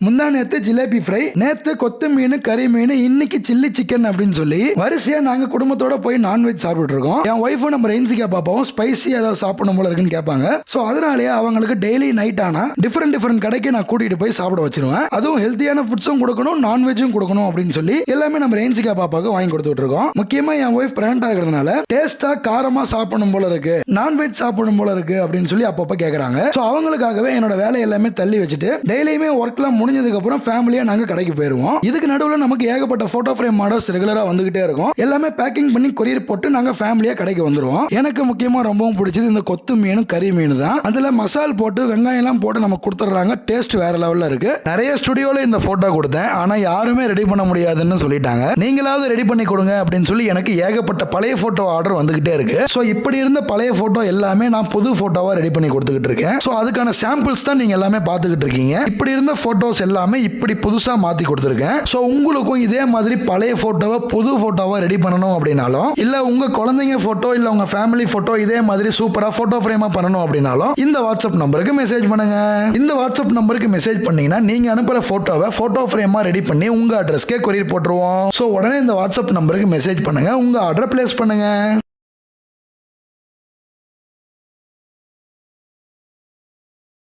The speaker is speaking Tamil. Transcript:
முந்தா நேத்து ஜிலேபி ஃப்ரை, நேத்து கொத்து மீன், கறி மீன், இன்னைக்கு சில்லி சிக்கன் அப்படின்னு சொல்லி வரிசையா நாங்க குடும்பத்தோட போய் நான்வெஜ் சாப்பிட்டு இருக்கோம். என் ஒய்ஃபும் நம்ம ரெயின்சிகா பாப்பாவும் ஸ்பைசி ஏதாவது சாப்பிடணும் போல இருக்குன்னு கேட்பாங்க. சோ அதனாலேயே அவங்களுக்கு டெய்லி நைட் ஆனா டிஃபரெண்ட் கடைக்கு நான் கூட்டிட்டு போய் சாப்பிட வச்சிருவேன். அதுவும் ஹெல்த்தியான ஃபுட்ஸும் கொடுக்கணும், நான்வெஜ்ஜும் கொடுக்கணும் அப்படின்னு சொல்லி எல்லாமே நம்ம ரெயின்சிகா பாப்பாவுக்கு வாங்கி கொடுத்துட்டு இருக்கோம். முக்கியமா என் ஒய்ஃப் பிரெக்னன்ட் இருக்கிறதுனால டேஸ்டா காரமா சாப்பிடணும் போல இருக்கு, நான்வெஜ் சாப்பிடணும் போல இருக்கு அப்படின்னு சொல்லி அப்பப்ப கேக்குறாங்க. சோ அவங்களுக்காகவே என்னோட வேலை எல்லாமே தள்ளி வச்சுட்டு டெய்லியுமே ஒர்க்லாம் முடிஞ்சதுக்கு அப்புறம் ஃபேமிலியா நாங்க கடைக்கு போயிருவோம். இதுக்கு நடுவுல நமக்கு ஏகப்பட்ட போட்டோ ஃப்ரேம் மாடல்ஸ் ரெகுலரா வந்துகிட்டே இருக்கும். எல்லாமே பேக்கிங் பண்ணி கொரியர் போட்டு நாங்க ஃபேமிலியா கடைக்கு வந்துருவோம். எனக்கு முக்கியமா ரொம்பவும் பிடிச்சது இந்த கொத்து மீன், கறி மீன் தான். அதுல மசால் போட்டு வெங்காயம் எல்லாம் போட்டு நமக்கு கொடுத்துறாங்க. டேஸ்ட் வேற லெவல்ல இருக்கு. நிறைய ஸ்டுடியோல இந்த போட்டோ கொடுத்தேன், ஆனா யாருமே ரெடி பண்ண முடியாதுன்னு சொல்லிட்டாங்க. நீங்களாவது ரெடி பண்ணி கொடுங்க அப்படின்னு சொல்லி எனக்கு ஏகப்பட்ட பழைய போட்டோ ஆர்டர் வந்துகிட்டே இருக்கு. சோ இப்படி இருந்த பழைய போட்டோ எல்லாமே நான் புது போட்டோவா ரெடி பண்ணி கொடுத்துக்கிட்டு இருக்கேன். சோ அதுக்கான சாம்பிள்ஸ் தான் நீங்க எல்லாமே பார்த்துக்கிட்டு இருக்கீங்க. இப்படி இருந்த போட்டோஸ் எல்லாமே இப்படி புதுசா மாத்தி கொடுத்திருக்கேன். சோ உங்களுக்கும் இதே மாதிரி பழைய போட்டோவை புது போட்டோவா ரெடி பண்ணணும் அப்படினாலும், இல்ல உங்க குழந்தைங்க போட்டோ இல்ல உங்க ஃபேமிலி போட்டோ இதே மாதிரி சூப்பரா போட்டோ ஃப்ரேமா பண்ணணும் அப்படினாலும் இந்த வாட்ஸ்அப் நம்பருக்கு மெசேஜ் பண்ணுங்க. இந்த வாட்ஸ்அப் நம்பருக்கு மெசேஜ் பண்ணீங்கன்னா நீங்க அனுப்புற போட்டோவை போட்டோ ஃப்ரேமா ரெடி பண்ணி உங்க அட்ரஸ்க்கே கொரியர் போட்டுருவோம். சோ உடனே இந்த வாட்ஸ்அப் நம்பருக்கு மெசேஜ் பண்ணுங்க, உங்க ஆர்டர் பிளேஸ் பண்ணுங்க.